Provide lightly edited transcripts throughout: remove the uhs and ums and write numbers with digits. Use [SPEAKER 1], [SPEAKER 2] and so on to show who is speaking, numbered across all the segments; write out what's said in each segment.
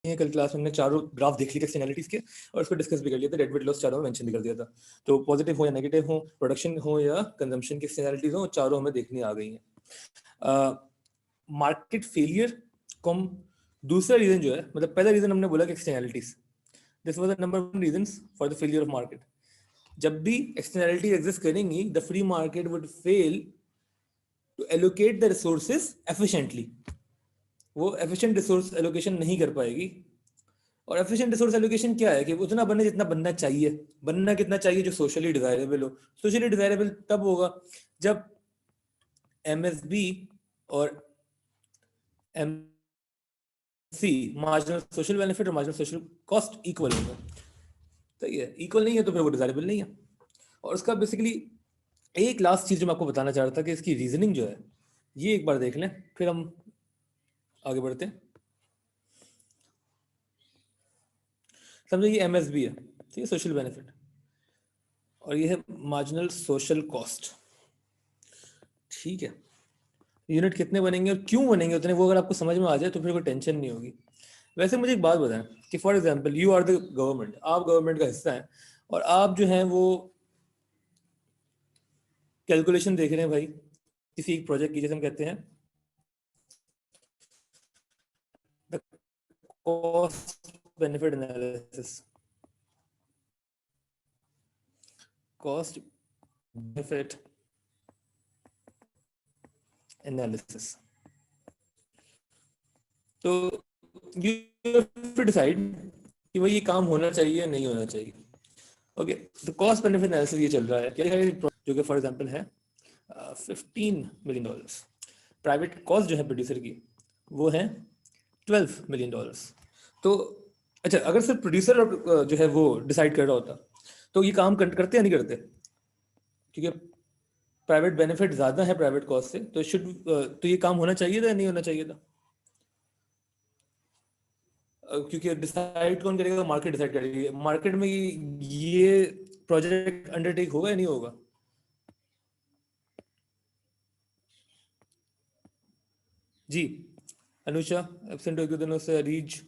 [SPEAKER 1] है। कल क्लास में हमने चारों ग्राफ देख लिए थे एक्सटर्नैलिटीज के और उसको डिस्कस भी कर लिया था, डेट वेट लॉस चारों में मेंशन भी कर दिया था। तो पॉजिटिव हो या नेगेटिव हो, प्रोडक्शन हो या कंजम्पशन की एक्सटर्नैलिटीज हो, चारों हमें देखनी आ गई हैं। मार्केट फेलियर को हम दूसरा रीजन जो है, मतलब पहला रीजन हमने बोला कि externalities, this was the number 1 reasons for the failure of market. जब भी एक्सटर्नैलिटी एग्जिस्ट करेंगी, the free market would fail to allocate the resources efficiently. वो एफिशिएंट रिसोर्स एलोकेशन नहीं कर पाएगी। और एफिशिएंट रिसोर्स एलोकेशन क्या है कि उतना बनने जितना बनना चाहिए। बनना कितना चाहिए? जो सोशली डिजायरेबल हो। सोशली डिजायरेबल तब होगा जब एमएसबी और एमसी, मार्जिनल सोशल बेनिफिट और मार्जिनल सोशल कॉस्ट, इक्वल होगा। सही है, इक्वल नहीं है तो फिर वो डिजायरेबल नहीं है। और उसका बेसिकली एक लास्ट चीज जो मैं आपको बताना चाह रहा था कि इसकी रीजनिंग जो है, ये एक बार देख लें फिर हम आगे बढ़ते हैं। समझो ये एमएसबी है, ठीक है, सोशल बेनिफिट, और ये है मार्जिनल सोशल कॉस्ट। ठीक है, यूनिट कितने बनेंगे और क्यों बनेंगे उतने, वो अगर आपको समझ में आ जाए तो फिर कोई टेंशन नहीं होगी। वैसे मुझे एक बात बताएं कि for example you are the government, आप गवर्नमेंट का हिस्सा हैं और आप जो हैं वो कैलकुलेशन देख रहे हैं भाई किसी एक प्रोजेक्ट की, जैसे हम कहते हैं the cost benefit analysis, cost benefit analysis. तो यू टू डिसाइड कि भाई ये काम होना चाहिए या नहीं होना चाहिए। ओके, तो कॉस्ट बेनिफिट एनालिसिस ये चल रहा है, क्या जो कि फॉर एग्जांपल है $15 मिलियन। प्राइवेट कॉस्ट जो है प्रोड्यूसर की वो है $12 मिलियन। तो अच्छा, अगर सिर्फ प्रोड्यूसर जो है वो डिसाइड कर रहा होता तो ये काम करते या नहीं करते? क्योंकि प्राइवेट बेनिफिट ज़्यादा है प्राइवेट कॉस्ट से, तो तो ये काम होना चाहिए था या नहीं होना चाहिए था? क्योंकि डिसाइड कौन करेगा? मार्केट डिसाइड करेगी। मार्केट में ये प्रोजेक्ट अंडरटेक होगा या नहीं होगा? जी अनुषा एब्सेंट हो गए दोनों से। अरीज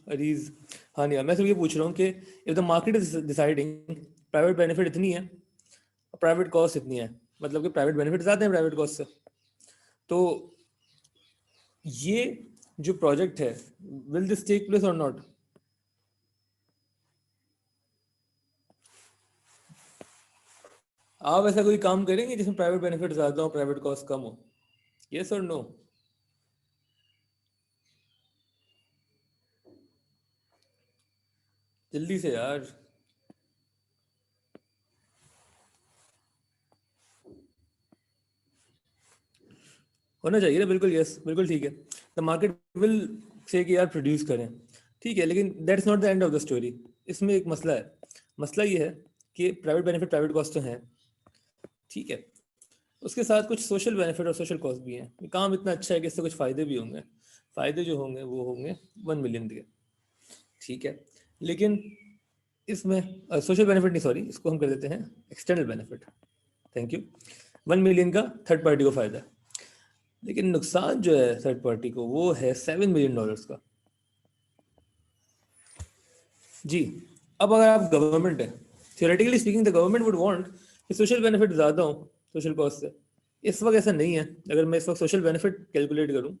[SPEAKER 1] हाँ नहीं, मैं सिर्फ ये पूछ रहा हूँ कि if the market is deciding private benefit इतनी है, प्राइवेट कॉस्ट इतनी है, मतलब कि प्राइवेट बेनिफिट ज़्यादा है प्राइवेट कॉस्ट से, तो ये जो प्रोजेक्ट है विल दिस टेक प्लेस और नॉट? आप ऐसा कोई काम करेंगे जिसमें प्राइवेट बेनिफिट ज़्यादा हो प्राइवेट कॉस्ट कम हो? यस और नो? जल्दी से यार। होना चाहिए ना, बिल्कुल यस, बिल्कुल ठीक है। द मार्केट विल से कि यार प्रोड्यूस करें, ठीक है, लेकिन that's not the end of the story. इसमें एक मसला है। मसला ये है कि प्राइवेट बेनिफिट प्राइवेट कॉस्ट तो हैं, ठीक है, उसके साथ कुछ सोशल बेनिफिट और सोशल कॉस्ट भी हैं। काम इतना अच्छा है कि इससे कुछ फ़ायदे भी होंगे। फ़ायदे जो होंगे वो होंगे 1 मिलियन के, ठीक है, लेकिन इसमें सोशल बेनिफिट नहीं, सॉरी, इसको हम कर देते हैं external benefit. Thank you. 1 million का थर्ड पार्टी को फ़ायदा है, लेकिन नुकसान जो है थर्ड पार्टी को वो है $7 मिलियन का। जी, अब अगर आप गवर्नमेंट है, theoretically speaking the government would want कि सोशल बेनिफिट ज़्यादा हो सोशल कॉस्ट से। इस वक्त ऐसा नहीं है। अगर मैं इस वक्त सोशल बेनिफिट कैलकुलेट करूं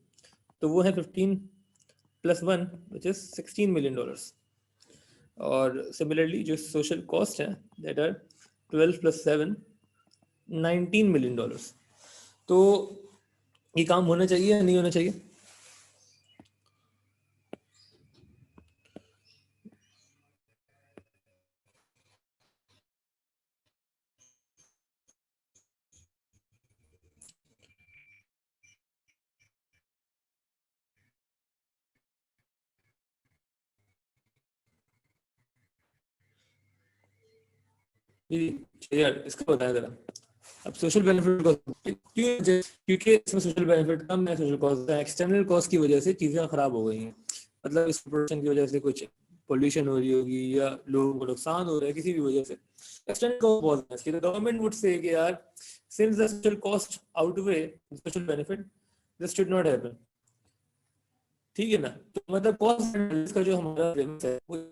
[SPEAKER 1] तो वो है 15 + 1 विच इज $16 मिलियन। और सिमिलरली जो सोशल कॉस्ट है दैट आर 12 + 7 $19 मिलियन। तो ये काम होना चाहिए या नहीं होना चाहिए? यार इसका बताया जरा। अब सोशल बेनिफिट क्योंकि इसमें सोशल बेनिफिट कम है, सोशल कॉस्ट है, एक्सटर्नल कॉस्ट की वजह से चीज़ें खराब हो गई हैं। मतलब इस प्रोडक्शन की वजह से कुछ पोल्यूशन हो रही होगी या लोगों को नुकसान हो रहा है किसी भी वजह से, एक्सटर्नल कॉस्ट बहुत है। गवर्नमेंट वुड से कि यार since the social cost outweigh social benefit this should not happen. ठीक है ना। तो मतलब कॉस्ट एनालिसिस का जो हमारा premise है वो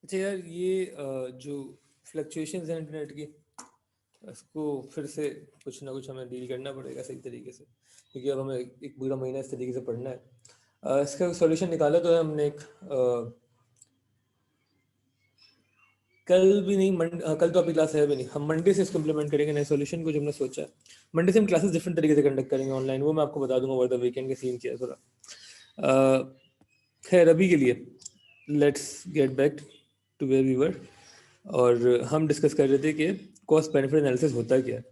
[SPEAKER 1] अच्छा यार ये जो फ्लक्चुएशंस हैं इंटरनेट की, इसको फिर से कुछ ना कुछ हमें डील करना पड़ेगा सही तरीके से, क्योंकि अब हमें एक पूरा महीना इस तरीके से पढ़ना है। इसका सॉल्यूशन निकाला तो है हमने एक कल भी नहीं कल तो अभी क्लास है भी नहीं, हम मंडे से इसको इम्प्लीमेंट करेंगे नए सॉल्यूशन को जो हमने सोचा है। मंडे से हम क्लासेस डिफरेंट तरीके से कंडक्ट करेंगे ऑनलाइन, वो मैं आपको बता दूंगा ओवर द वीकेंड के सीन क्या है थोड़ा। खैर अभी के लिए let's get back to where we were, और हम डिस्कस कर रहे थे कि कॉस्ट बेनिफिट एनालिसिस होता क्या है।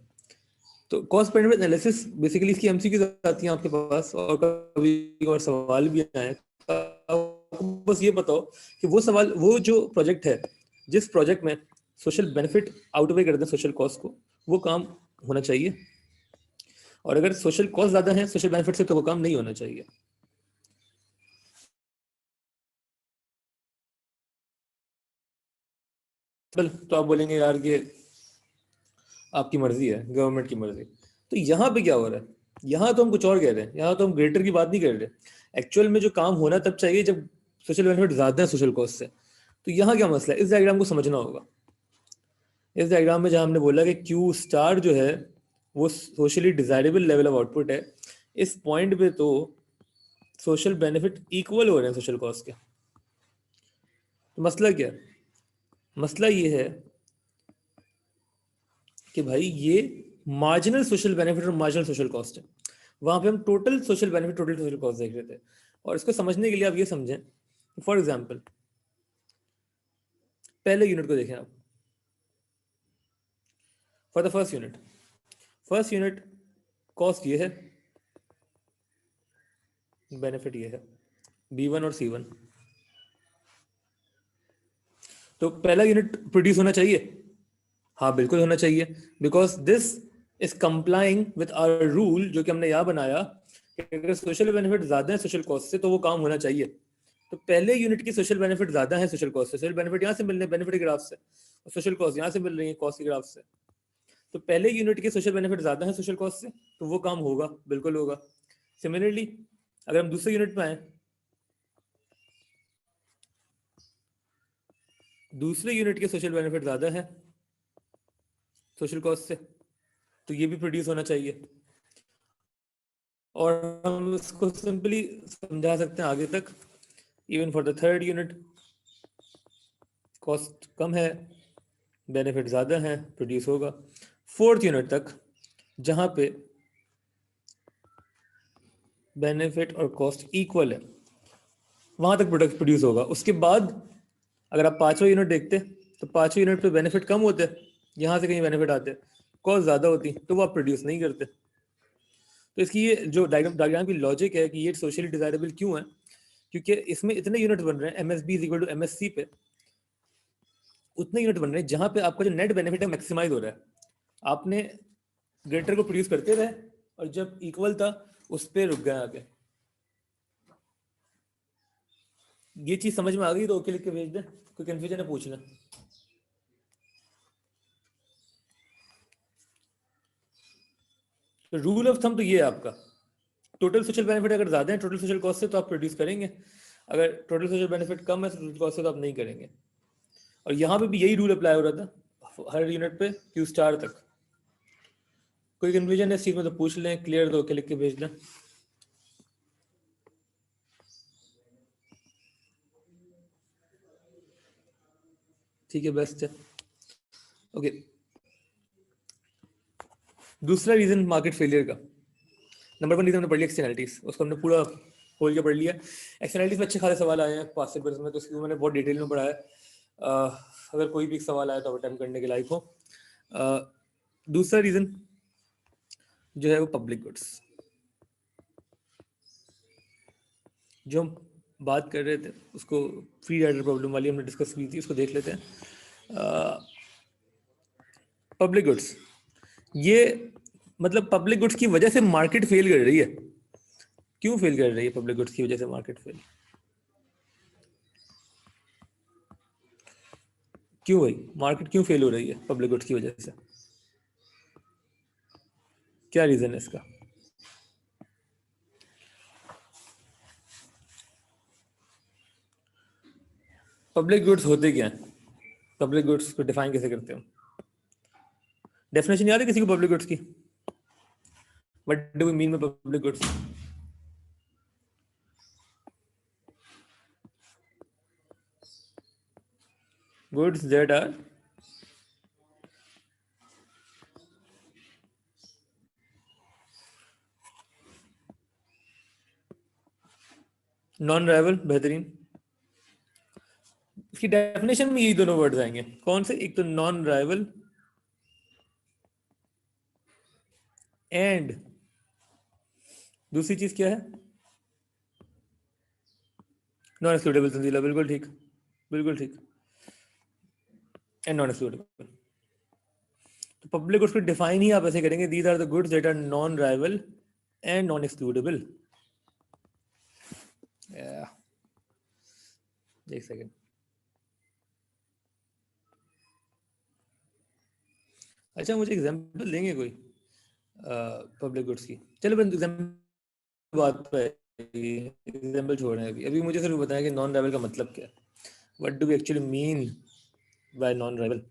[SPEAKER 1] तो कॉस्ट बेनिफिट एनालिसिस बेसिकली इसकी एमसीक्यूज आती हैं आपके पास, और कभी और सवाल भी आए। आपको बस ये बताओ कि वो सवाल, वो जो प्रोजेक्ट है जिस प्रोजेक्ट में सोशल बेनिफिट आउटवे करते हैं सोशल कॉस्ट को, वो काम होना चाहिए, और अगर सोशल कॉस्ट ज्यादा है सोशल बेनिफिट से तो वो काम नहीं होना चाहिए। चल तो आप बोलेंगे यार कि आपकी मर्जी है, गवर्नमेंट की मर्जी। तो यहाँ पे क्या हो रहा है, यहाँ तो हम कुछ और कह रहे हैं, यहाँ तो हम ग्रेटर की बात नहीं कर रहे। एक्चुअल में जो काम होना तब चाहिए जब सोशल बेनिफिट ज्यादा है सोशल कॉस्ट से। तो यहाँ क्या मसला है, इस डायग्राम को समझना होगा। इस डायग्राम में जहाँ हमने बोला कि क्यू स्टार जो है वो socially desirable level of output है, इस पॉइंट पे तो सोशल बेनिफिट इक्वल हो रहे हैं सोशल कॉस्ट के। तो मसला क्या है, मसला ये है कि भाई ये मार्जिनल सोशल बेनिफिट और मार्जिनल सोशल कॉस्ट है। वहां पे हम total social benefit total social cost देख रहे थे। और इसको समझने के लिए आप ये समझें, फॉर एग्जाम्पल पहले यूनिट को देखें आप, for the first unit cost ये है, बेनिफिट ये है, B1 और C1। तो पहला यूनिट प्रोड्यूस होना चाहिए, हाँ बिल्कुल होना चाहिए, because this is complying with our rule जो कि हमने यहाँ बनाया कि अगर सोशल बेनिफिट ज्यादा है सोशल कॉस्ट से तो वो काम होना चाहिए। तो पहले यूनिट की सोशल बेनिफिट ज्यादा है सोशल कॉस्ट से, सोशल बेनिफिट यहाँ से मिल रहे हैं बेनिफिट के ग्राफ से, और सोशल कॉस्ट यहाँ से मिल रही है कॉस्ट के ग्राफ से। तो पहले यूनिट के सोशल बेनिफिट ज्यादा है सोशल कॉस्ट से, तो वो काम होगा, बिल्कुल होगा। सिमिलरली अगर हम दूसरे यूनिट में आए, दूसरे यूनिट के सोशल बेनिफिट ज्यादा है सोशल कॉस्ट से, तो ये भी प्रोड्यूस होना चाहिए। और हम इसको सिंपली समझा सकते हैं आगे तक, even for the third unit cost कम है बेनिफिट ज़्यादा है, प्रोड्यूस होगा। फोर्थ यूनिट तक जहाँ पे बेनिफिट और कॉस्ट इक्वल है वहाँ तक प्रोडक्ट प्रोड्यूस होगा। उसके बाद अगर आप पाँचवा यूनिट देखते तो पाँचवें यूनिट पे बेनिफिट कम होते, यहाँ से कहीं बेनिफिट आते, कॉस्ट ज़्यादा होती, तो वो आप प्रोड्यूस नहीं करते। तो इसकी ये जो डायग्राम की लॉजिक है कि ये सोशली डिजायरेबल क्यों है, क्योंकि इसमें इतने यूनिट बन रहे हैं M S B is equal to M S C पे, उतने यूनिट बन रहे हैं जहां पे आपका जो नेट बेनिफिट है मैक्सिमाइज हो रहा है। आपने ग्रेटर को प्रोड्यूस करते रहे और जब इक्वल था उस पर रुक गए आगे। ये चीज समझ में आ गई तो ओके लिख के भेज दे, कोई कंफ्यूजन है पूछना। तो रूल ऑफ थंब तो ये है आपका, टोटल सोशल बेनिफिट अगर ज्यादा है टोटल सोशल कॉस्ट से तो आप प्रोड्यूस करेंगे, अगर टोटल सोशल बेनिफिट कम है सोशल कॉस्ट से तो आप नहीं करेंगे। और यहाँ पे भी यही रूल अप्लाई हो रहा था हर यूनिट पे क्यू स्टार तक। कोई कंफ्यूजन है इस चीज में तो पूछ लें, क्लियर तो ओके लिख के भेज दें। ठीक है, बेस्ट है। ओके, दूसरा रीजन मार्केट फेलियर का, नंबर वन रीजन हमने पढ़ लिया एक्सटर्नलिटीज, उसको हमने पूरा खोल के पढ़ लिया। एक्सटर्नलिटीज में अच्छे खासे सवाल आए हैं पास्ट पेपर्स में, तो इसको मैंने बहुत डिटेल में पढ़ा है। अगर कोई भी सवाल आया तो अटेम्प्ट करने के लायक हो। दूसरा रीजन जो है वो पब्लिक गुड्स, जो हम बात कर रहे थे उसको फ्री राइडर प्रॉब्लम वाली हमने डिस्कस की थी, उसको देख लेते हैं। पब्लिक गुड्स, ये मतलब पब्लिक गुड्स की वजह से मार्केट फेल कर रही है। क्यों फेल कर रही है पब्लिक गुड्स की वजह से मार्केट फेल? क्यों भाई मार्केट क्यों फेल हो रही है पब्लिक गुड्स की वजह से? क्या रीजन है इसका? पब्लिक गुड्स होते क्या हैं? पब्लिक गुड्स को डिफाइन कैसे करते हो? डेफिनेशन याद है किसी को पब्लिक गुड्स की? What do we mean by public goods? Goods that are non rival. बेहतरीन। इसकी डेफिनेशन में यही दोनों वर्ड्स आएंगे। कौन से? एक तो नॉन राइवल एंड दूसरी चीज क्या है? Non excludable. तंजीला बिल्कुल ठीक, बिल्कुल ठीक। And non excludable. तो पब्लिक गुड्स को डिफाइन ही आप ऐसे करेंगे, these are the goods that are non rival and non excludable. एक सेकेंड। अच्छा मुझे एग्जांपल देंगे कोई पब्लिक गुड्स की? चलो एग्जांपल बात पे एग्जांपल छोड़ रहे हैं अभी। अभी मुझे सिर्फ बताया कि नॉन राइवल का मतलब क्या है। What do we actually mean by non rival?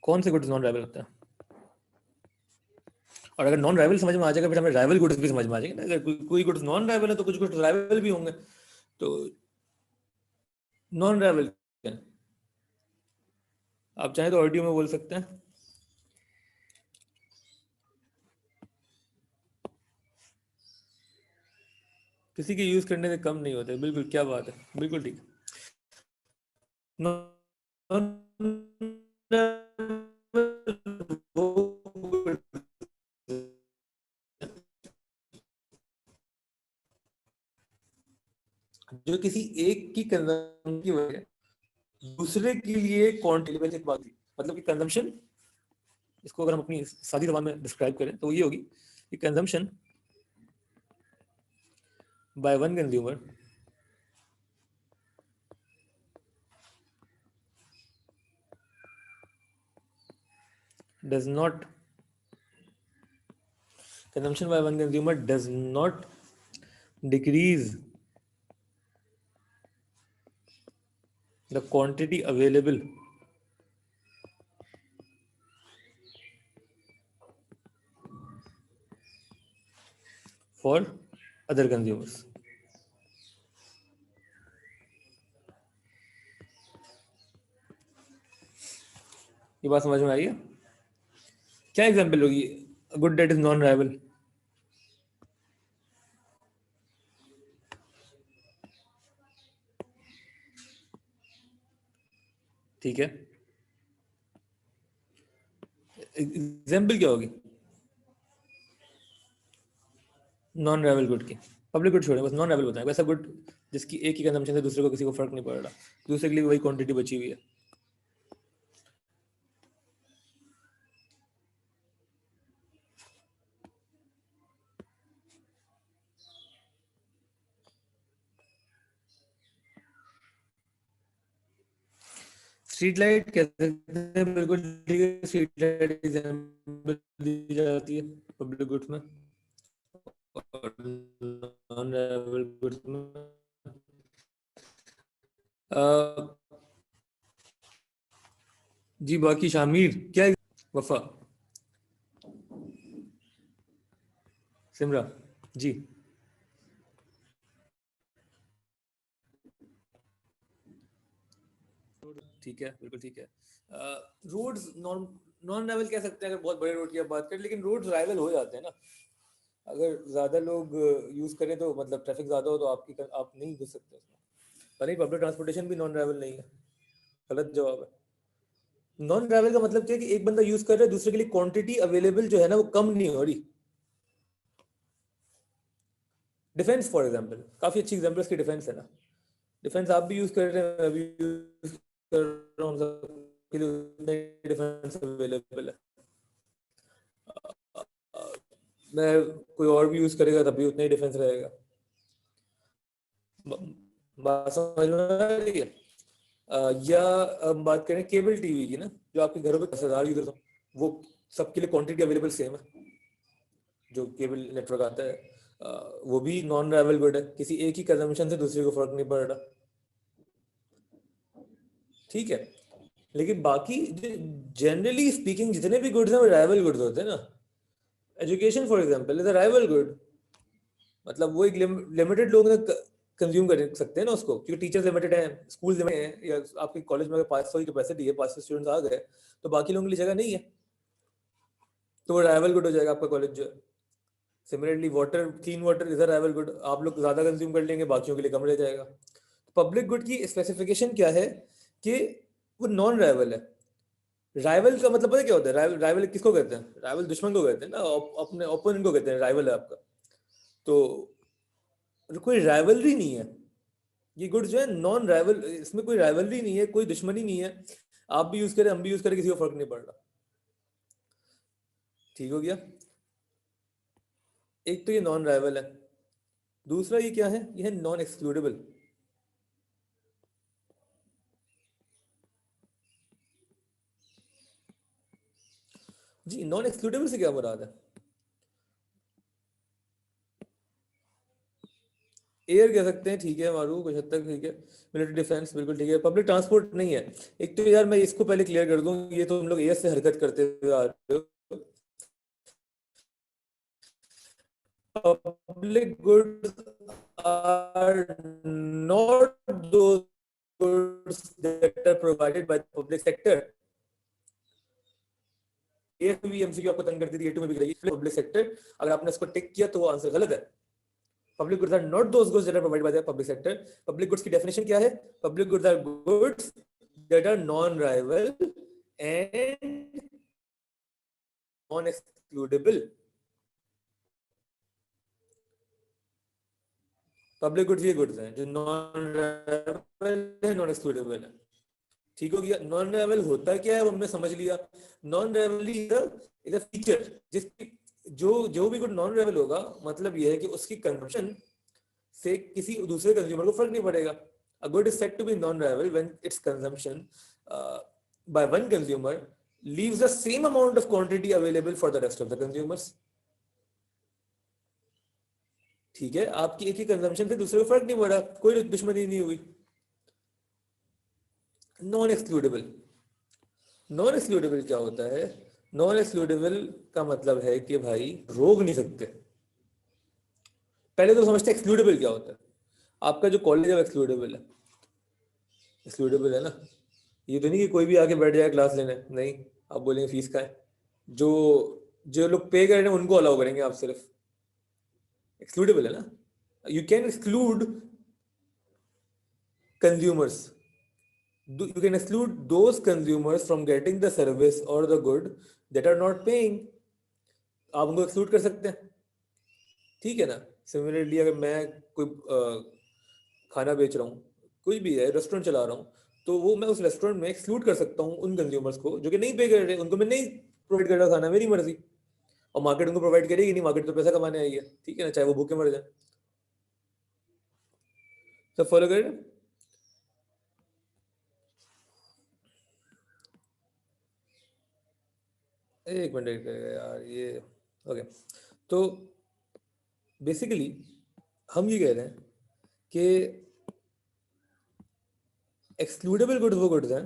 [SPEAKER 1] कौन से गुड्स नॉन राइवल होता है? और अगर नॉन राइवल समझ में आ जाएगा फिर हमें राइवल गुड्स भी समझ में आ जाएंगे ना। अगर कोई गुड्स नॉन राइवल है तो कुछ गुड्स राइवल भी होंगे। तो नॉन राइवल आप चाहें तो ऑडियो में बोल सकते हैं। किसी के यूज करने से कम नहीं होते। बिल्कुल, क्या बात है, बिल्कुल ठीक। जो किसी एक की कंजम्पशन की वजह दूसरे के लिए क्वांटिटी बात, मतलब कि कंजम्पशन, इसको अगर हम अपनी सादी जबान में डिस्क्राइब करें तो ये होगी कि consumption by one consumer does not consumption by one consumer does not decrease the quantity available for other consumers. ये बात समझ में आई है? क्या एग्जांपल होगी good that is non rival? ठीक है, एग्जांपल क्या होगी नॉन राइवल गुड की? पब्लिक गुड छोड़े, बस नॉन राइवल बताएं। वैसा गुड जिसकी एक ही कंजम्पशन से दूसरे को किसी को फर्क नहीं पड़ रहा, दूसरे के लिए वही क्वांटिटी बची हुई है। स्ट्रीट लाइट कह सकते हैं, बिल्कुल ठीक है। स्ट्रीट लाइट एग्जांपल दी जाती है पब्लिक गुड्स में और नॉन राइवल गुड्स में। जी बाकी शामिर क्या? वफा, सिमरा जी। ठीक है, बिल्कुल ठीक है। रोड्स नॉन नॉन राइवल कह सकते हैं अगर बहुत बड़े रोड की आप बात करें, लेकिन रोड्स राइवल हो जाते हैं ना। अगर ज्यादा लोग यूज करें तो मतलब ट्रैफिक ज्यादा हो तो आप नहीं घुस सकते उसमें। पर नहीं, पब्लिक ट्रांसपोर्टेशन भी नॉन राइवल नहीं है। गलत जवाब है। नॉन राइवल का मतलब क्या है कि एक बंदा यूज कर रहा है, दूसरे के लिए क्वांटिटी अवेलेबल जो है ना वो कम नहीं हो रही। डिफेंस फॉर एग्जांपल, काफी अच्छी एग्जांपल इसकी डिफेंस है ना। डिफेंस आप भी यूज कर रहे हैं, मैं भी यूज कर रहा हूँ, सबके लिए उतना ही डिफेंस अवेलेबल है। मैं कोई और भी यूज करेगा तब भी उतना ही डिफेंस रहेगा। बात समझ में आ रही है? या हम बात करें केबल टीवी की ना, जो आपके घरों पे 10,000 यूजर्स हो, वो सबके लिए क्वांटिटी अवेलेबल सेम है। जो केबल नेटवर्क आता है वो भी नॉन राइवल गुड है, किसी एक ही कंजम्पशन से दूसरे को फर्क नहीं पड़ रहा। ठीक है, लेकिन बाकी जनरली स्पीकिंग जितने भी गुड्स हैं वो राइवल गुड्स होते हैं ना। Education for example is a rival good, मतलब वो एक लिमिटेड लोग कंज्यूम कर सकते हैं ना उसको, क्योंकि टीचर्स लिमिटेड हैं, स्कूल लिमिटेड हैं, या आपके कॉलेज में अगर 500 की कैपेसिटी है, 500 स्टूडेंट्स आ गए तो बाकी लोगों के लिए जगह नहीं है, तो वो राइवल गुड हो जाएगा आपका कॉलेज जो है। Similarly water, clean water is a rival good, आप लोग ज्यादा कंज्यूम कर लेंगे, बाकियों के लिए कम रह जाएगा। पब्लिक गुड की स्पेसिफिकेशन क्या है कि वो नॉन राइवल है। राइवल का मतलब पता है क्या होता है? राइवल, राइवल किसको कहते हैं? राइवल दुश्मन को कहते हैं ना, अपने ओपोनेंट को कहते हैं राइवल है आपका। तो कोई राइवलरी नहीं है, ये गुड्स जो है नॉन राइवल, इसमें कोई राइवलरी नहीं है, कोई दुश्मनी नहीं है। आप भी यूज करें, हम भी यूज करें, किसी को फर्क नहीं पड़ रहा। ठीक हो गया? एक तो ये नॉन राइवल है, दूसरा ये क्या है, ये है नॉन एक्सक्लूडेबल। जी, नॉन एक्सक्लूडेबल से क्या मुराद है? एयर कह सकते हैं, ठीक है, मारू कुछ हद तक ठीक है। मिलिट्री डिफेंस बिल्कुल ठीक है। पब्लिक ट्रांसपोर्ट नहीं है। एक तो यार मैं इसको पहले क्लियर कर दूं, ये तो हम लोग एयर से हरकत करते हुए आ रहे हो। Public goods are not those goods that are provided by the public sector. ये भी एमसीक्यू आपको तंग करती थी, ए2 में भी रही पब्लिक सेक्टर, अगर आपने इसको टिक किया तो वो आंसर गलत है। Public goods are not those goods that are provided by the public sector. Public goods की डेफिनेशन क्या है? Public goods are goods that are non rival and non excludable. Public goods ये गुड्स हैं जो non rival है, non excludable है। ठीक हो गया? नॉन राइवल होता क्या है वो हमने समझ लिया। Non rivalry is a feature जिसकी, जो जो भी गुड नॉन राइवल होगा, मतलब ये है कि उसकी कंजम्पशन से किसी दूसरे कंज्यूमर को फर्क नहीं पड़ेगा। A good is said to be non-rival when its consumption by one consumer leaves the same amount of quantity available for the rest of the consumers. ठीक है, आपकी एक ही कंजम्पशन से दूसरे को फर्क नहीं पड़ा, कोई दुश्मनी नहीं हुई। नॉन एक्सक्लूडेबल, नॉन एक्सक्लूडेबल क्या होता है? नॉन एक्सक्लूडेबल का मतलब है कि भाई रोक नहीं सकते। पहले तो समझते एक्सक्लूडेबल क्या होता है। आपका जो कॉलेज है एक्सक्लूडेबल है, एक्सक्लूडेबल है ना। ये तो नहीं कि कोई भी आके बैठ जाए क्लास लेने, नहीं। आप बोलेंगे फीस का है, जो जो लोग पे कर रहे हैं उनको अलाउ करेंगे आप सिर्फ, एक्सक्लूडेबल है ना। You can exclude consumers, you can exclude those consumers from getting the service or the good that are not paying. आप उनको एक्सक्लूड कर सकते हैं, ठीक है ना। सिमिलरली अगर मैं कोई खाना बेच रहा हूँ, कोई भी है, रेस्टोरेंट चला रहा हूँ, तो वो मैं उस रेस्टोरेंट में एक्सक्लूड कर सकता हूँ उन कंज्यूमर्स को जो कि नहीं पे कर रहे, उनको मैं नहीं प्रोवाइड कर रहा खाना, मेरी मर्जी। और मार्केट उनको प्रोवाइड करेगी नहीं, मार्केट तो पैसा कमाने आई है, ठीक है ना, चाहे वो भूखे मर जाए। सब फॉलो कर रहे हैं? एक मिनट यार, ये ओके। तो बेसिकली हम ये कह रहे हैं कि एक्सक्लूडेबल गुड्स वो गुड्स हैं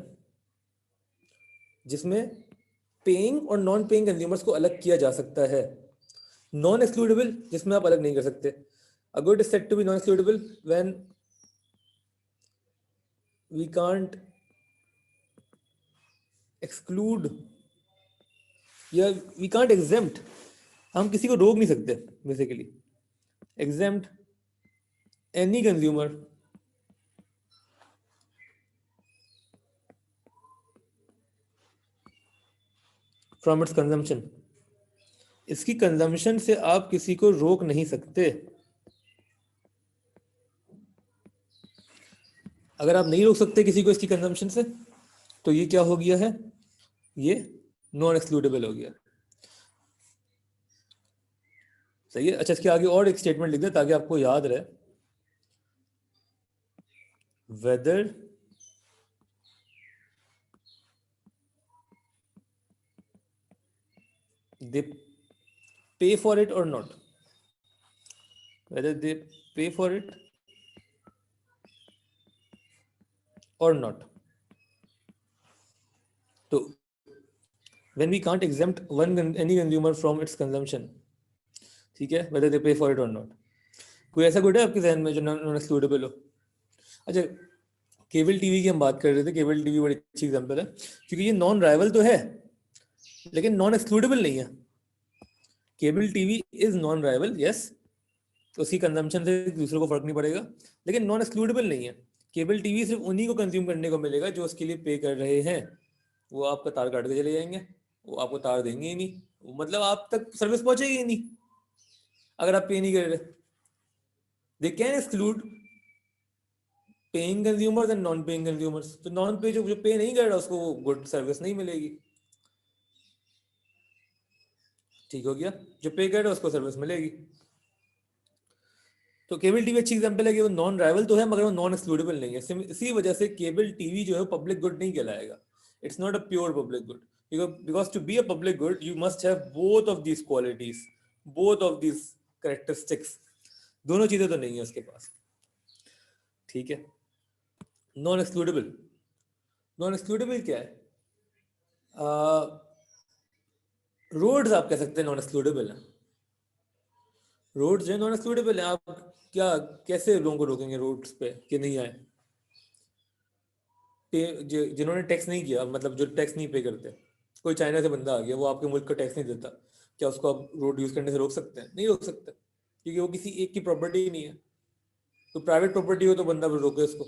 [SPEAKER 1] जिसमें पेइंग और नॉन पेइंग कंज्यूमर्स को अलग किया जा सकता है। नॉन एक्सक्लूडेबल जिसमें आप अलग नहीं कर सकते। A good is said to be non excludable when we can't exclude या वी कांट एग्जेम्प्ट, हम किसी को रोक नहीं सकते basically. Exempt any consumer from its consumption, इसकी कंजम्पशन से आप किसी को रोक नहीं सकते। अगर आप नहीं रोक सकते किसी को इसकी कंजम्पशन से, तो ये क्या हो गया है, ये नॉन एक्सक्लूडेबल हो गया। सही है। अच्छा, इसके आगे और एक स्टेटमेंट लिख दे ताकि आपको याद रहे, वेदर दे पे फॉर इट और not, whether they pay for it or not. So when we can't exempt any consumer from its consumption, ठीक है, whether they pay for it or not, कोई ऐसा गुड है आपके जहन में जो नॉन एक्सक्लूडेबल हो? अच्छा, केबल टीवी की हम बात कर रहे थे, केबल टीवी बड़ी अच्छी एग्जांपल है, क्योंकि ये नॉन राइवल तो है लेकिन नॉन एक्सक्लूडेबल नहीं है। Cable TV is non rival, yes, तो उसकी कंजम्पशन से दूसरों को फर्क नहीं पड़ेगा, लेकिन नॉन एक्सक्लूडेबल नहीं है। केबल टीवी सिर्फ उन्हीं को कंज्यूम करने को मिलेगा जो उसके लिए पे कर रहे हैं। वो आपका तार काट के चले जाएंगे, वो आपको तार देंगे ही नहीं, मतलब आप तक सर्विस पहुंचेगी ही नहीं अगर आप पे नहीं कर रहे। They can exclude paying consumers and non paying consumers, तो नॉन पे जो पे नहीं कर रहा उसको गुड सर्विस नहीं मिलेगी। ठीक हो गया, जो पे कर रहा है उसको सर्विस मिलेगी। तो केबल टीवी अच्छी एग्जांपल है कि वो नॉन राइवल तो है मगर वो नॉन एक्सक्लूडेबल नहीं है। इसी वजह से केबल टीवी जो है पब्लिक गुड नहीं कहलाएगा। It's not a pure public good, because to be a public good you must have both of these qualities, both of these characteristics। दोनों चीजें तो नहीं है उसके पास। ठीक है, नॉन एक्सक्लूडेबल, नॉन एक्सक्लूडेबल क्या है? रोड्स आप कह सकते हैं नॉन एक्सक्लूडेबल है। रोड्स जो नॉन एक्सक्लूडेबल है, आप क्या कैसे लोगों को रोकेंगे रोड्स पे कि नहीं आए? जिन्होंने टैक्स नहीं किया, मतलब जो टैक्स नहीं पे करते, कोई चाइना से बंदा आ गया वो आपके मुल्क का टैक्स नहीं देता, क्या उसको आप रोड यूज करने से रोक सकते हैं? नहीं रोक सकते, क्योंकि वो किसी एक की प्रॉपर्टी ही नहीं है। तो प्राइवेट प्रॉपर्टी हो तो बंदा रोके उसको।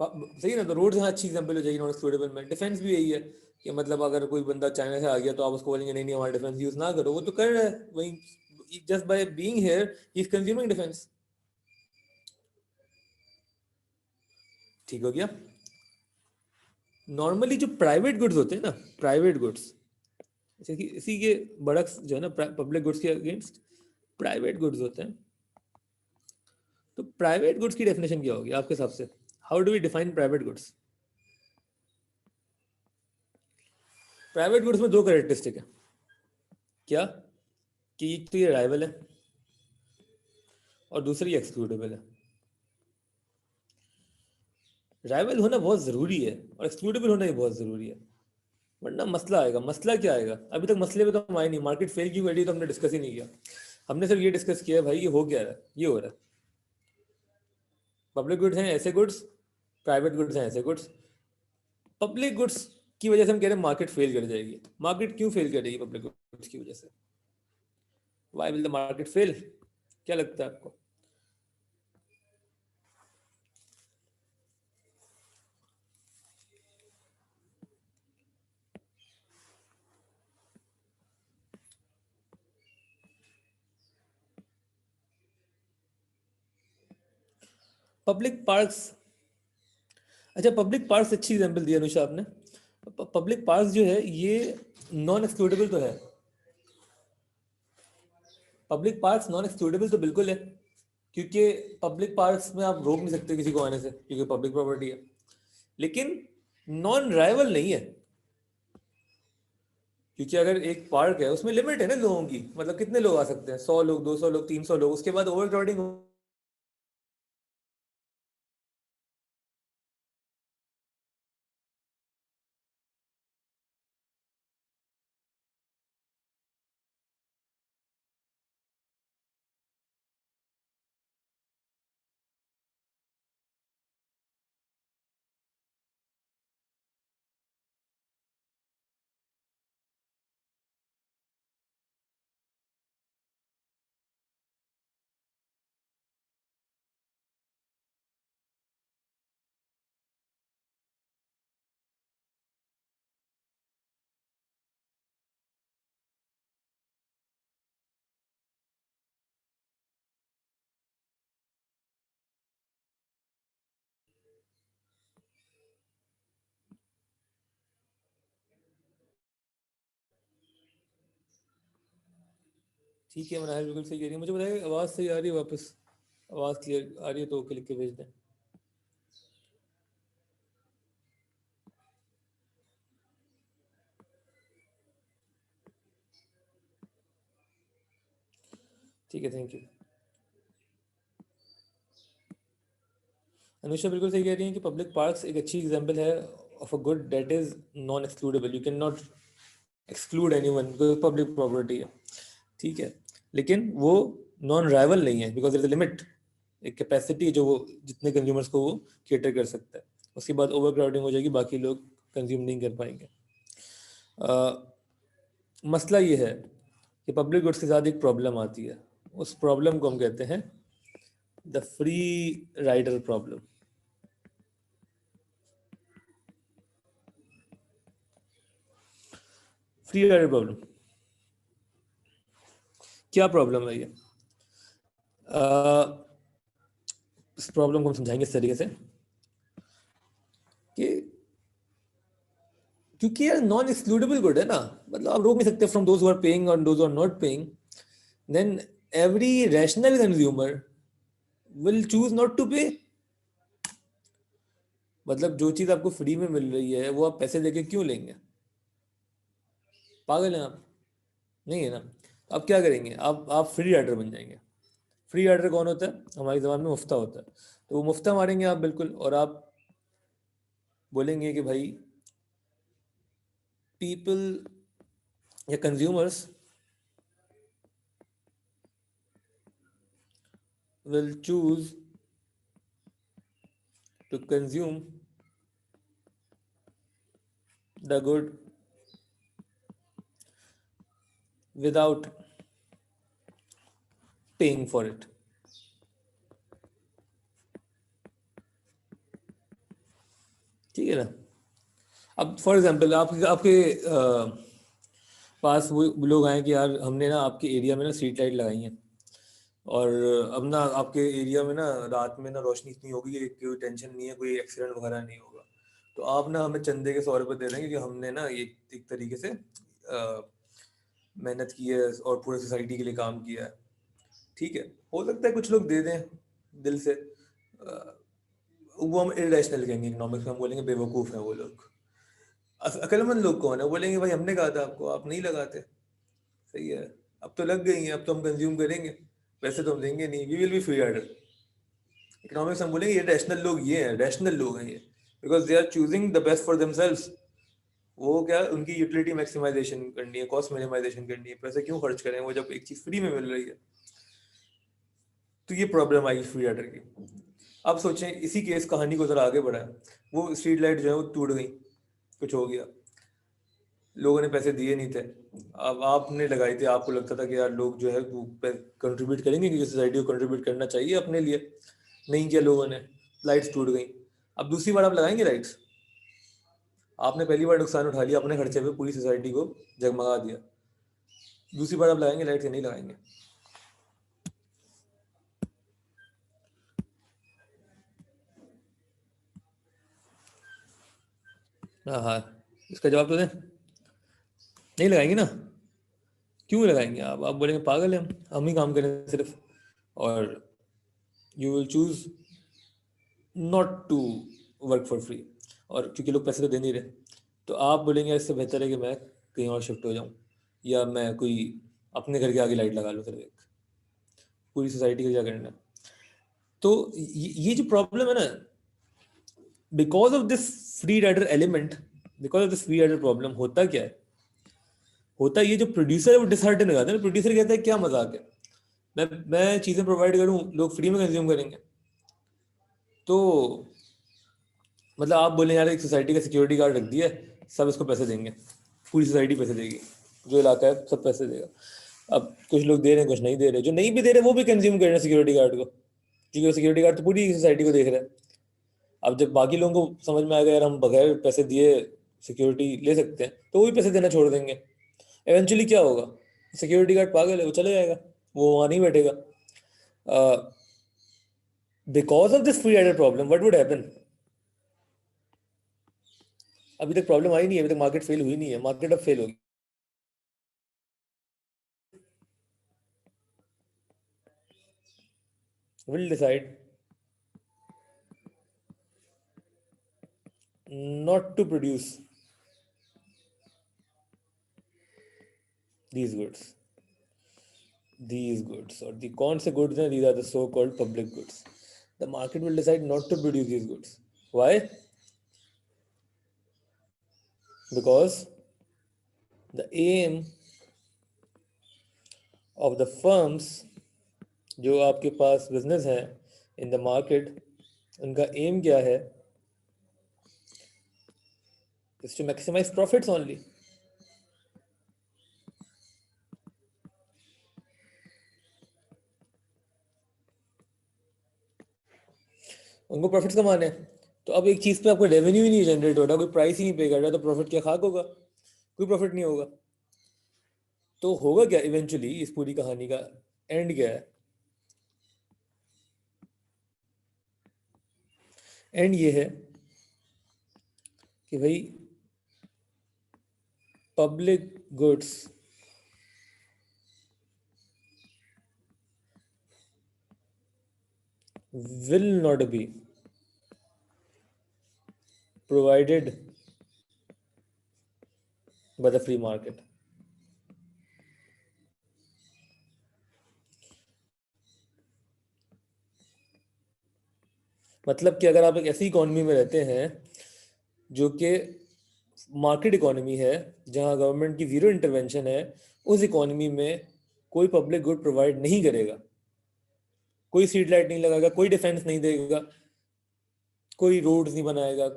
[SPEAKER 1] सही है ना? तो रोड यहाँ अच्छी एग्जाम्पल हो जाएगी नॉन एक्सक्लूडेबल में। डिफेंस भी यही है कि मतलब अगर कोई बंदा चाइना से आ गया तो आप उसको बोलेंगे नहीं नहीं हमारा डिफेंस यूज ना करो, वो तो कर रहा है वही, just by being here he is consuming defence. ठीक हो गया। नॉर्मली जो प्राइवेट गुड्स होते हैं ना, प्राइवेट गुड्स, जैसे कि इसी के बड़क जो है ना पब्लिक गुड्स के अगेंस्ट प्राइवेट गुड्स होते हैं। तो प्राइवेट गुड्स की डेफिनेशन क्या होगी आपके हिसाब से? How do we define private goods? Private goods में दो कैरेक्टरिस्टिक है। क्या? कि एक तो ये राइवल है और दूसरी एक्सक्लूडेबल है। राइवल होना बहुत ज़रूरी है और एक्सक्लूडेबल होना भी बहुत ज़रूरी है, वरना मसला आएगा। मसला क्या आएगा? अभी तक मसले पे तो हम आए नहीं, मार्केट फेल क्यों कर रही तो हमने डिस्कस ही नहीं किया। हमने सिर्फ ये डिस्कस किया भाई ये हो क्या रहा है, ये हो रहा है। पब्लिक गुड्स हैं ऐसे गुड्स, प्राइवेट गुड्स हैं ऐसे गुड्स। पब्लिक गुड्स की वजह से हम कह रहे हैं मार्केट फेल कर जाएगी। मार्केट क्यों फेल करेगी पब्लिक गुड्स की वजह से? Why will the market fail? क्या लगता है आपको? पब्लिक पार्क्स, अच्छा पब्लिक पार्क्स अच्छी एग्जांपल दिया अनुषा आपने। पब्लिक पार्क्स जो है ये नॉन एक्सक्लूडेबल तो है। पब्लिक पार्क्स नॉन एक्सक्लूडेबल तो बिल्कुल है, क्योंकि पब्लिक पार्क्स में आप रोक नहीं सकते किसी को आने से क्योंकि पब्लिक प्रॉपर्टी है। लेकिन नॉन राइवल नहीं है, क्योंकि अगर एक पार्क है उसमें लिमिट है ना लोगों की, मतलब कितने लोग आ सकते हैं, 100 लोग, 200 लोग, 300 लोग, उसके बाद ओवर ठीक है मनाहिल बिल्कुल सही कह रही है। मुझे बताइए आवाज़ सही आ रही है? वापस आवाज़ क्लियर आ रही है तो ओके लिख के भेज दें। ठीक है, थैंक यू। अनुषा बिल्कुल सही कह रही है कि पब्लिक पार्क्स एक अच्छी एग्जांपल है of a good that is non excludable. You can not exclude anyone because public property है, ठीक है। लेकिन वो नॉन राइवल नहीं है because there is a limit, एक कैपेसिटी जो वो जितने कंज्यूमर्स को वो केटर कर सकता है। उसके बाद ओवर क्राउडिंग हो जाएगी, बाकी लोग कंज्यूम नहीं कर पाएंगे। मसला ये है कि पब्लिक गुड्स के साथ एक प्रॉब्लम आती है, उस प्रॉब्लम को हम कहते हैं the free rider problem. Free rider problem क्या प्रॉब्लम है ये? इस प्रॉब्लम को हम समझाएंगे इस तरीके से कि क्योंकि यार नॉन एक्सक्लूडेबल गुड है ना, मतलब आप रोक नहीं सकते from those who are paying और those who are not paying, then every rational consumer will choose not to pay. मतलब जो चीज़ आपको फ्री में मिल रही है वो आप पैसे देके क्यों लेंगे? पागल हैं आप? नहीं है ना। अब क्या करेंगे? आप फ्री राइडर बन जाएंगे। फ्री राइडर कौन होता है? हमारी ज़बान में मुफ्ता होता है। तो वो मुफ्ता मारेंगे आप बिल्कुल, और आप बोलेंगे कि भाई पीपल या consumers will choose to consume the good without paying for it. ठीक है ना। अब फॉर एग्जांपल आपके पास वो लोग आए कि यार हमने ना आपके एरिया में ना स्ट्रीट लाइट लगाई है, और अब ना आपके एरिया में ना रात में ना रोशनी इतनी होगी कि कोई टेंशन नहीं है, कोई एक्सीडेंट वगैरह नहीं होगा। तो आप ना हमें चंदे के 100 रुपये दे रहे हैं क्योंकि हमने ना ये एक तरीके से मेहनत की है और पूरे सोसाइटी के लिए काम किया है। ठीक है, हो सकता है कुछ लोग दे दें दिल से, वो हम इरेशनल कहेंगे, इकोनॉमिक्स में हम बोलेंगे बेवकूफ़ हैं वो लोग। अक्लमंद लोग कौन है? बोलेंगे भाई हमने कहा था आपको, आप नहीं लगाते। सही है, अब तो लग गई हैं, अब तो हम कंज्यूम करेंगे, वैसे तो हम देंगे नहीं, we will be free rider. Economics हम बोलेंगे ये रैशनल लोग, ये हैं रैशनल लोग हैं ये, because they are choosing the best for themselves. वो क्या, उनकी यूटिलिटी मैक्सिमाइजेशन करनी है, कॉस्ट मिनिमाइजेशन करनी है, पैसे क्यों खर्च करें वो जब एक चीज़ फ्री में मिल रही है। तो ये प्रॉब्लम आई फ्री राइडर की। अब सोचें इसी केस कहानी को ज़रा आगे बढ़ाएं। वो स्ट्रीट लाइट जो है वो टूट गई, कुछ हो गया, लोगों ने पैसे दिए नहीं थे, अब आपने लगाई थी, आपको लगता था कि यार लोग जो है वो कंट्रीब्यूट करेंगे क्योंकि सोसाइटी को कंट्रीब्यूट करना चाहिए अपने लिए, नहीं किया लोगों ने, लाइट्स टूट गई। अब दूसरी बार आप लगाएंगे लाइट्स? आपने पहली बार नुकसान उठा लिया अपने खर्चे पे, पूरी सोसाइटी को जगमगा दिया, दूसरी बार आप लगाएंगे लाइट्स या नहीं लगाएंगे? हाँ हाँ, इसका जवाब तो दें। नहीं लगाएंगे ना? क्यों लगाएंगे? आप बोलेंगे पागल है हम ही काम करें सिर्फ, और you will choose not to work for free, और क्योंकि लोग पैसे तो दे नहीं रहे, तो आप बोलेंगे इससे बेहतर है कि मैं कहीं और शिफ्ट हो जाऊँ, या मैं कोई अपने घर के आगे लाइट लगा लूँ सिर्फ एक, पूरी सोसाइटी का क्या करना है? तो ये जो प्रॉब्लम है ना, because of this free rider element, because of this free rider problem, होता क्या है? होता ये जो प्रोड्यूसर है वो डिसहार्टन हो जाता है। प्रोड्यूसर कहता है क्या मजाक है, मैं चीज़ें प्रोवाइड करूँ, लोग फ्री में कंज्यूम करेंगे। तो मतलब आप बोले यार एक सोसाइटी का सिक्योरिटी गार्ड रख दिया है, सब इसको पैसे देंगे, पूरी सोसाइटी पैसे देगी, जो इलाका है सब पैसे देगा। अब कुछ लोग दे रहे हैं, कुछ नहीं दे रहे, जो नहीं भी दे रहे वो भी कंज्यूम कर रहे हैं सिक्योरिटी गार्ड को, क्योंकि सिक्योरिटी गार्ड तो पूरी सोसाइटी को देख रहा है। अब जब बाकी लोगों को समझ में आएगा यार हम बगैर पैसे दिए सिक्योरिटी ले सकते हैं, तो वो भी पैसे देना छोड़ देंगे। एवेंचुअली क्या होगा? सिक्योरिटी गार्ड पागल है, वो चले जाएगा, वो वहाँ नहीं बैठेगा। Because of this free rider problem what would happen? अभी तक प्रॉब्लम आई नहीं है, अभी तक मार्केट फेल हुई नहीं है, मार्केट अब फेल होगी। will decide not to produce these goods. These goods, or the कौन से goods हैं, these are the so-called public goods. The market will decide not to produce these goods. Why? Because the aim of the firms जो आपके पास business है in the market, उनका M क्या है? is to maximize profits only. उनको profits कमाने हैं. तो अब एक चीज पे आपको रेवेन्यू ही नहीं जनरेट हो रहा, कोई प्राइस ही नहीं पे कर रहा, तो प्रॉफिट क्या खाक होगा? कोई प्रॉफिट नहीं होगा. तो होगा क्या इवेंचुअली? इस पूरी कहानी का एंड क्या है? एंड ये है कि भाई public goods will not be provided by the free market. मतलब कि अगर आप एक ऐसी इकोनॉमी में रहते हैं जो कि मार्केट इकोनॉमी है, जहां गवर्नमेंट की जीरो इंटरवेंशन है, उस इकोनॉमी में कोई पब्लिक गुड प्रोवाइड नहीं करेगा, कोई स्ट्रीट लाइट नहीं लगाएगा, कोई डिफेंस नहीं देगा, कोई रोड्स नहीं बनाएगा,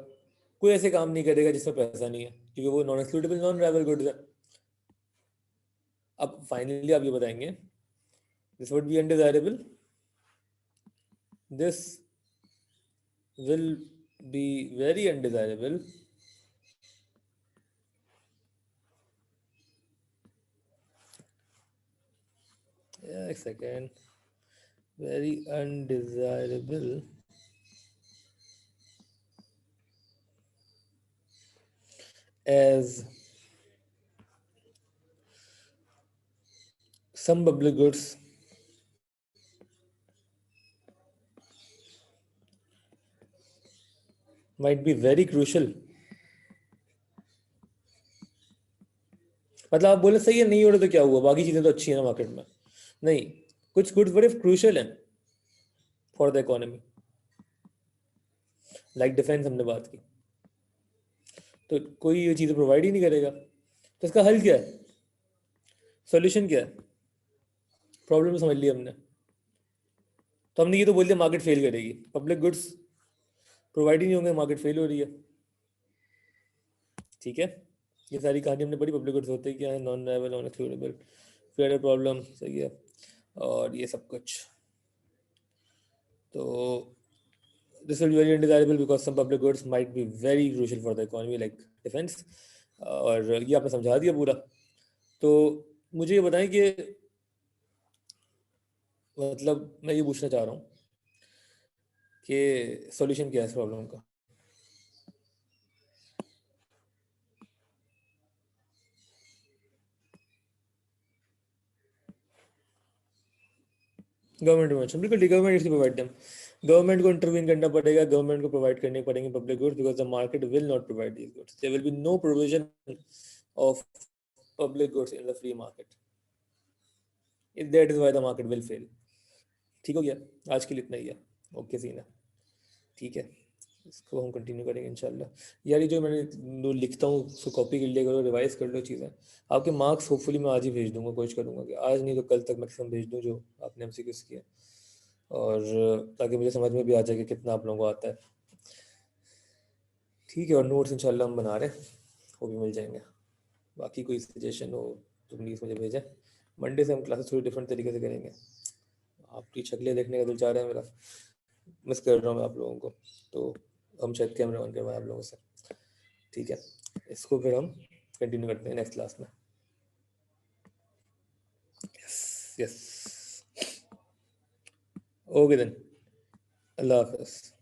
[SPEAKER 1] कोई ऐसे काम नहीं करेगा जिसमें पैसा नहीं है, क्योंकि वो non excludable non drivable goods है. अब फाइनली आप ये बताएंगे this would be undesirable, this will be very undesirable एक second, very undesirable as some public goods might be very crucial. मतलब आप बोले सही है, नहीं हो रहा तो क्या हुआ, बाकी चीजें तो अच्छी है ना मार्केट में. नहीं, कुछ गुड्स बड़े क्रूशियल हैं for the economy, like defence हमने बात की, तो कोई ये चीज़ें प्रोवाइड ही नहीं करेगा. तो इसका हल क्या है? सॉल्यूशन क्या है? प्रॉब्लम समझ लिया हमने. तो हमने ये तो बोल दिया मार्केट फेल करेगी, पब्लिक गुड्स प्रोवाइड ही नहीं होंगे, मार्केट फेल हो रही है. ठीक है, ये सारी कहानी हमने पढ़ी. पब्लिक गुड्स होते क्या है? Non drivable, non excludable, fair problem, सही है, और ये सब कुछ. तो this will be very undesirable because some public goods might be very crucial for the economy like defense. और ये आपने समझा दिया पूरा. तो मुझे ये बताएं कि मतलब मैं ये पूछना चाह रहा हूँ कि सॉल्यूशन क्या है इस प्रॉब्लम का? गवर्नमेंट इंटरवेंशन, बिल्कुल ठीक. गवर्नमेंट इसकी प्रोवाइड देम, गवर्नमेंट को इंटरवीन करना पड़ेगा, गवर्नमेंट को प्रोवाइड करने पड़ेंगे public goods, because the market will not provide these goods. There will be no provision of public goods in the free market. If that is why the market will fail. ठीक हो गया, आज के लिए इतना ही है. ओके सीन है, ठीक है, इसको हम कंटिन्यू करेंगे इंशाल्लाह. यार ये जो मैंने जो लिखता हूँ उसको कॉपी कर लिया करो, रिवाइज कर लो चीज़ें. आपके मार्क्स होपफुली मैं आज ही भेज दूंगा, कोशिश करूंगा कि आज नहीं तो कल तक मैक्सिमम भेज दूँ जो आपने हमसे किस किया, और ताकि मुझे समझ में भी आ जाए कि कितना आप लोगों को आता है. ठीक है, और नोट्स इंशाल्लाह हम बना रहे हैं, वो भी मिल जाएंगे. बाकी कोई सजेशन हो तो प्लीज़ मुझे भेजें. मंडे से हम क्लासेस थोड़ी डिफरेंट तरीके से करेंगे. आपकी शक्लें देखने का दिल चाह रहा है मेरा, मिस कर रहा हूँ मैं आप लोगों को. तो हम शायद कैमरा ऑन करवाएं आप लोगों से. ठीक है, इसको फिर हम कंटिन्यू करते हैं नेक्स्ट क्लास में. यस यस, ओके देन, अल्लाह हाफिज़.